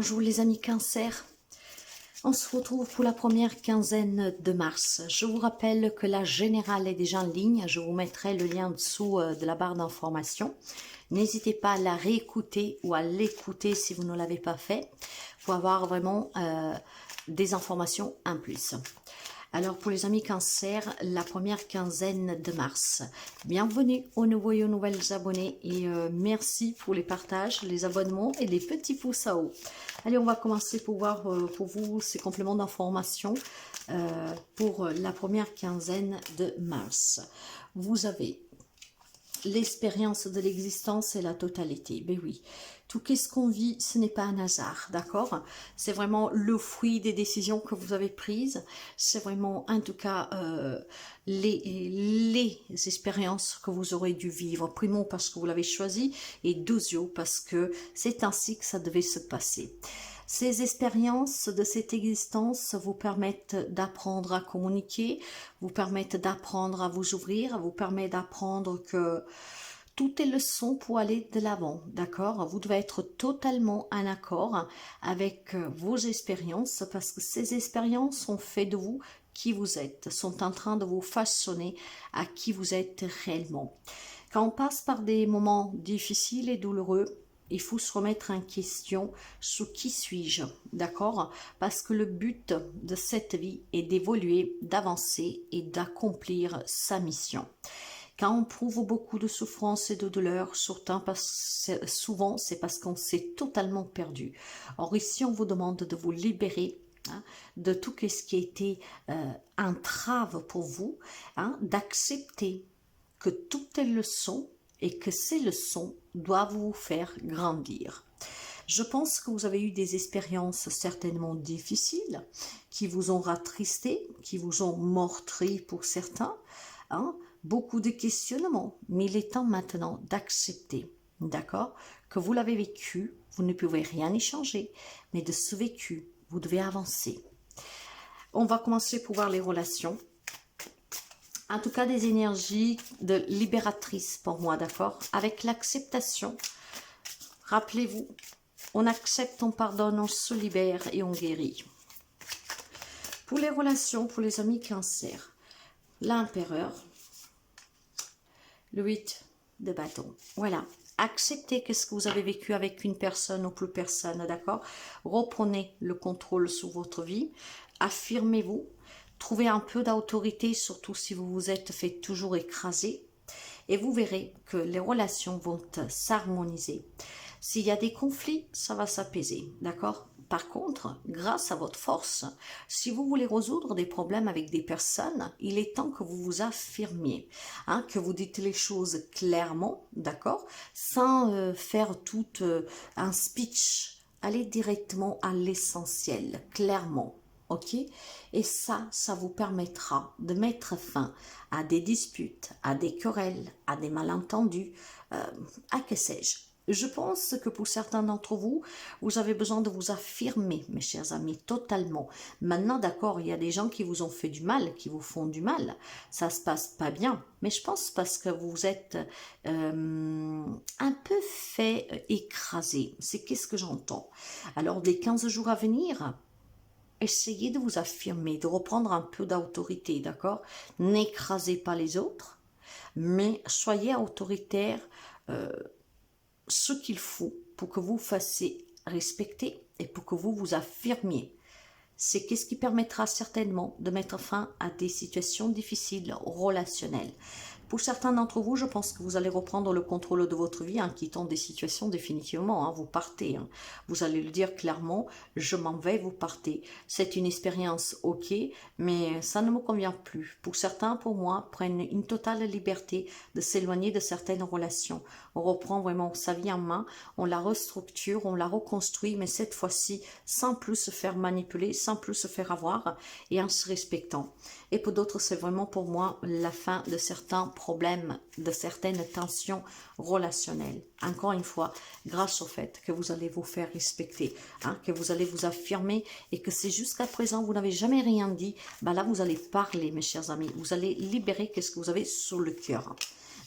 Bonjour les amis Cancer, on se retrouve pour la première quinzaine de mars. Je vous rappelle que la générale est déjà en ligne, je vous mettrai le lien en dessous de la barre d'information. N'hésitez pas à la réécouter ou à l'écouter si vous ne l'avez pas fait, pour avoir vraiment des informations en plus. Alors pour les amis Cancer, la première quinzaine de mars. Bienvenue aux nouveaux et aux nouvelles abonnés et merci pour les partages, les abonnements et les petits pouces à haut. Allez, on va commencer pour voir pour vous ces compléments d'information pour la première quinzaine de mars. Vous avez l'expérience de l'existence et la totalité. Ben oui, tout ce qu'on vit, ce n'est pas un hasard, d'accord? C'est vraiment le fruit des décisions que vous avez prises. C'est vraiment, en tout cas, les expériences que vous aurez dû vivre. Primo, parce que vous l'avez choisi, et deuxio, parce que c'est ainsi que ça devait se passer. Ces expériences de cette existence vous permettent d'apprendre à communiquer, vous permettent d'apprendre à vous ouvrir, vous permettent d'apprendre que tout est leçon pour aller de l'avant, d'accord? Vous devez être totalement en accord avec vos expériences parce que ces expériences ont fait de vous qui vous êtes, sont en train de vous façonner à qui vous êtes réellement. Quand on passe par des moments difficiles et douloureux, il faut se remettre en question sur qui suis-je, d'accord? Parce que le but de cette vie est d'évoluer, d'avancer et d'accomplir sa mission. Quand on prouve beaucoup de souffrance et de douleur, souvent c'est parce qu'on s'est totalement perdu. Or ici, on vous demande de vous libérer de tout ce qui a été entrave pour vous, d'accepter que tout est leçon et que ces leçons doivent vous faire grandir. Je pense que vous avez eu des expériences certainement difficiles, qui vous ont rattristé, qui vous ont meurtri pour certains, beaucoup de questionnements, mais il est temps maintenant d'accepter, d'accord, que vous l'avez vécu, vous ne pouvez rien y changer, mais de ce vécu, vous devez avancer. On va commencer pour voir les relations. En tout cas, des énergies de libératrices pour moi, d'accord? Avec l'acceptation, rappelez-vous, on accepte, on pardonne, on se libère et on guérit. Pour les relations, pour les amis Cancer, l'empereur, le 8 de bâton. Voilà. Acceptez ce que vous avez vécu avec une personne ou plus personne, d'accord? Reprenez le contrôle sur votre vie. Affirmez-vous. Trouvez un peu d'autorité, surtout si vous vous êtes fait toujours écraser. Et vous verrez que les relations vont s'harmoniser. S'il y a des conflits, ça va s'apaiser, d'accord? Par contre, grâce à votre force, si vous voulez résoudre des problèmes avec des personnes, il est temps que vous vous affirmiez, que vous dites les choses clairement, d'accord? Sans faire tout un speech. Allez directement à l'essentiel, clairement. Ok? Et ça vous permettra de mettre fin à des disputes, à des querelles, à des malentendus, à que sais-je. Je pense que pour certains d'entre vous, vous avez besoin de vous affirmer, mes chers amis, totalement. Maintenant, d'accord, il y a des gens qui vous ont fait du mal, qui vous font du mal. Ça se passe pas bien. Mais je pense parce que vous êtes un peu fait écraser. C'est qu'est-ce que j'entends. Alors, les 15 jours à venir, essayez de vous affirmer, de reprendre un peu d'autorité, d'accord? N'écrasez pas les autres, mais soyez autoritaire ce qu'il faut pour que vous fassiez respecter et pour que vous vous affirmiez. C'est ce qui permettra certainement de mettre fin à des situations difficiles relationnelles. Pour certains d'entre vous, je pense que vous allez reprendre le contrôle de votre vie en quittant des situations définitivement. Vous partez. Vous allez le dire clairement, je m'en vais, vous partez. C'est une expérience, ok, mais ça ne me convient plus. Pour certains, pour moi, prennent une totale liberté de s'éloigner de certaines relations. On reprend vraiment sa vie en main, on la restructure, on la reconstruit, mais cette fois-ci, sans plus se faire manipuler, sans plus se faire avoir et en se respectant. Et pour d'autres, c'est vraiment pour moi la fin de certains problèmes, de certaines tensions relationnelles. Encore une fois, grâce au fait que vous allez vous faire respecter, que vous allez vous affirmer et que c'est jusqu'à présent, vous n'avez jamais rien dit, là, vous allez parler, mes chers amis. Vous allez libérer ce que vous avez sur le cœur.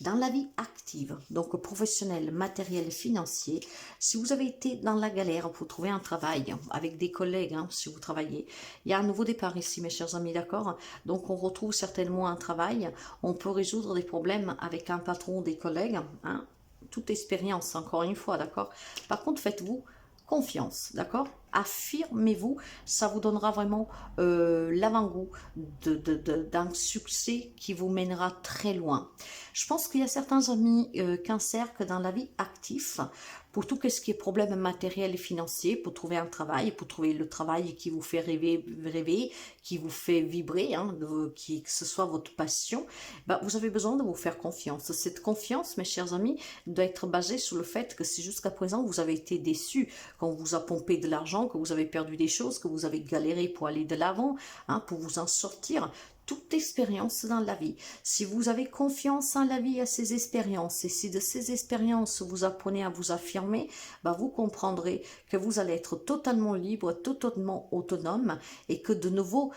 Dans la vie active, donc professionnelle, matérielle, financier, si vous avez été dans la galère pour trouver un travail avec des collègues, hein, si vous travaillez, il y a un nouveau départ ici, mes chers amis, d'accord? Donc on retrouve certainement un travail, on peut résoudre des problèmes avec un patron, des collègues, hein, toute expérience, encore une fois, d'accord? Par contre, faites-vous confiance, d'accord? Affirmez-vous, ça vous donnera vraiment l'avant-goût d'un succès qui vous mènera très loin. Je pense qu'il y a certains amis cancer que dans la vie active, pour tout ce qui est problème matériel et financier, pour trouver un travail, pour trouver le travail qui vous fait rêver, qui vous fait vibrer, hein, que ce soit votre passion, ben, vous avez besoin de vous faire confiance. Cette confiance, mes chers amis, doit être basée sur le fait que si jusqu'à présent vous avez été déçus, qu'on vous a pompé de l'argent, que vous avez perdu des choses, que vous avez galéré pour aller de l'avant, hein, pour vous en sortir, toute expérience dans la vie. Si vous avez confiance en la vie, à ces expériences, et si de ces expériences vous apprenez à vous affirmer, bah vous comprendrez que vous allez être totalement libre, totalement autonome, et que de nouveaux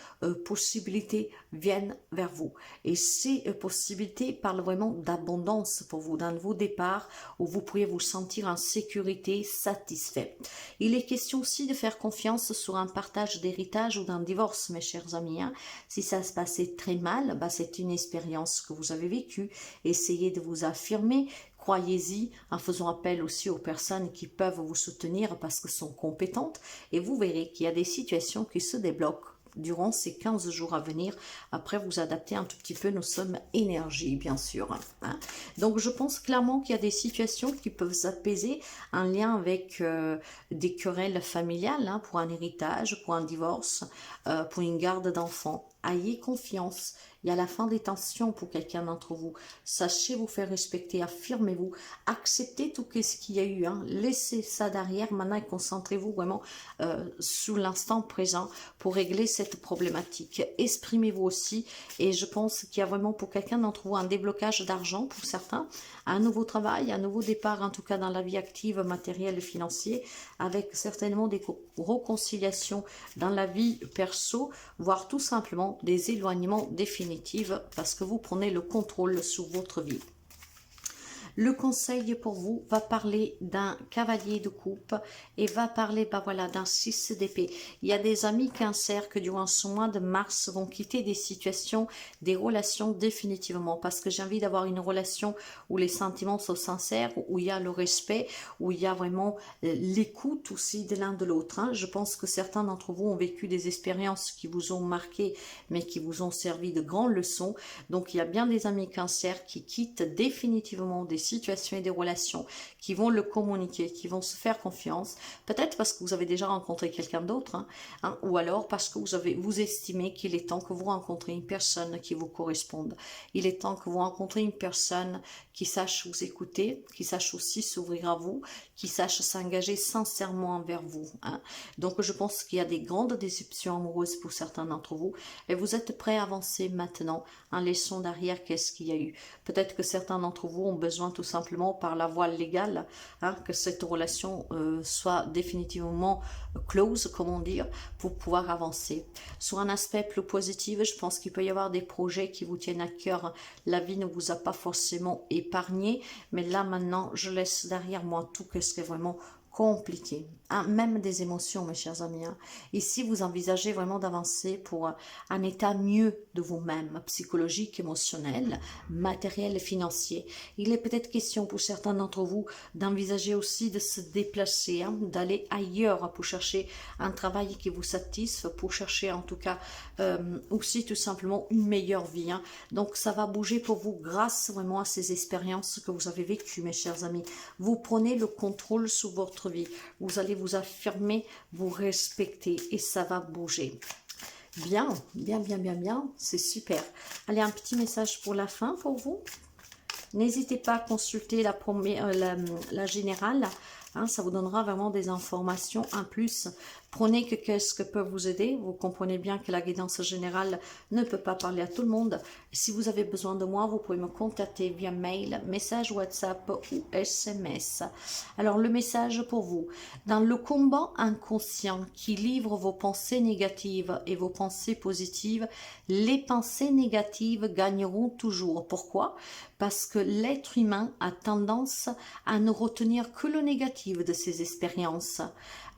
possibilités viennent vers vous. Et ces possibilités parlent vraiment d'abondance pour vous, d'un nouveau départ où vous pourriez vous sentir en sécurité, satisfait. Il est question aussi de faire confiance sur un partage d'héritage ou d'un divorce, mes chers amis. Hein. Si ça se passait très mal, bah c'est une expérience que vous avez vécue. Essayez de vous affirmer, croyez-y en faisant appel aussi aux personnes qui peuvent vous soutenir parce qu'elles sont compétentes et vous verrez qu'il y a des situations qui se débloquent durant ces 15 jours à venir. Après, vous adaptez un tout petit peu, nous sommes énergie, bien sûr. Hein. Donc, je pense clairement qu'il y a des situations qui peuvent s'apaiser en lien avec des querelles familiales, hein, pour un héritage, pour un divorce, pour une garde d'enfants. Ayez confiance. Il y a la fin des tensions pour quelqu'un d'entre vous. Sachez vous faire respecter, affirmez-vous, acceptez tout ce qu'il y a eu. Hein. Laissez ça derrière maintenant et concentrez-vous vraiment sur l'instant présent pour régler cette problématique. Exprimez-vous aussi et je pense qu'il y a vraiment pour quelqu'un d'entre vous un déblocage d'argent pour certains, un nouveau travail, un nouveau départ en tout cas dans la vie active, matérielle et financière, avec certainement des réconciliations dans la vie perso, voire tout simplement des éloignements définitifs parce que vous prenez le contrôle sur votre vie. Le conseil pour vous va parler d'un cavalier de coupe et va parler voilà, d'un 6 d'épée. Il y a des amis cancer que durant ce mois de mars vont quitter des situations, des relations définitivement parce que j'ai envie d'avoir une relation où les sentiments sont sincères, où il y a le respect, où il y a vraiment l'écoute aussi de l'un de l'autre. Hein. Je pense que certains d'entre vous ont vécu des expériences qui vous ont marqué mais qui vous ont servi de grandes leçons. Donc il y a bien des amis cancer qui quittent définitivement des situations et des relations, qui vont le communiquer, qui vont se faire confiance, peut-être parce que vous avez déjà rencontré quelqu'un d'autre, hein, ou alors parce que vous estimez qu'il est temps que vous rencontrez une personne qui vous corresponde. Il est temps que vous rencontrez une personne qui sache vous écouter, qui sache aussi s'ouvrir à vous, qui sache s'engager sincèrement envers vous. Hein. Donc je pense qu'il y a des grandes déceptions amoureuses pour certains d'entre vous et vous êtes prêts à avancer maintenant en laissant derrière qu'est-ce qu'il y a eu. Peut-être que certains d'entre vous ont besoin tout simplement par la voie légale, hein, que cette relation soit définitivement close, comment dire, pour pouvoir avancer. Sur un aspect plus positif, je pense qu'il peut y avoir des projets qui vous tiennent à cœur. La vie ne vous a pas forcément épargné, mais là maintenant, je laisse derrière moi tout ce qui est vraiment compliqué, hein, même des émotions, mes chers amis. Hein. Ici, vous envisagez vraiment d'avancer pour un état mieux de vous-même, psychologique, émotionnel, matériel et financier. Il est peut-être question pour certains d'entre vous d'envisager aussi de se déplacer, hein, d'aller ailleurs pour chercher un travail qui vous satisfait, pour chercher en tout cas aussi tout simplement une meilleure vie. Hein. Donc ça va bouger pour vous grâce vraiment à ces expériences que vous avez vécues, mes chers amis. Vous prenez le contrôle sur votre vie. Vous allez vous affirmer, vous respecter et ça va bouger. Bien, bien, bien, bien, bien. C'est super. Allez, un petit message pour la fin pour vous. N'hésitez pas à consulter la générale Hein, ça vous donnera vraiment des informations en plus. Prenez que qu'est-ce que peut vous aider. Vous comprenez bien que la guidance générale ne peut pas parler à tout le monde. Si vous avez besoin de moi, vous pouvez me contacter via mail, message WhatsApp ou SMS. Alors le message pour vous. Dans le combat inconscient qui livre vos pensées négatives et vos pensées positives, les pensées négatives gagneront toujours. Pourquoi? Parce que l'être humain a tendance à ne retenir que le négatif de ses expériences.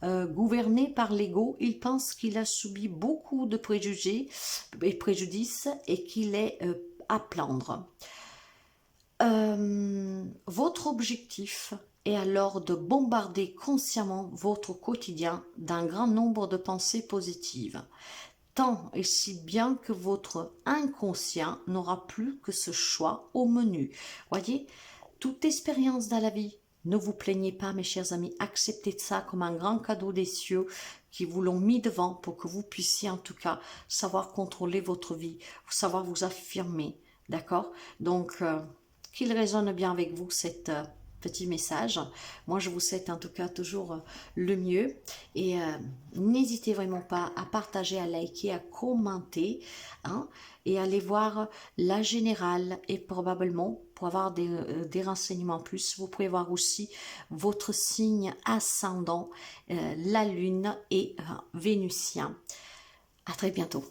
Gouverné par l'ego, il pense qu'il a subi beaucoup de préjugés et préjudices et qu'il est à plaindre. Votre objectif est alors de bombarder consciemment votre quotidien d'un grand nombre de pensées positives, tant et si bien que votre inconscient n'aura plus que ce choix au menu. Voyez, toute expérience dans la vie, ne vous plaignez pas mes chers amis, acceptez ça comme un grand cadeau des cieux qui vous l'ont mis devant pour que vous puissiez en tout cas savoir contrôler votre vie, savoir vous affirmer, d'accord? Donc, qu'il résonne bien avec vous cette petit message. Moi, je vous souhaite en tout cas toujours le mieux et n'hésitez vraiment pas à partager, à liker, à commenter hein, et aller voir la générale et probablement pour avoir des renseignements en plus. Vous pouvez voir aussi votre signe ascendant, la lune et vénusien. À très bientôt.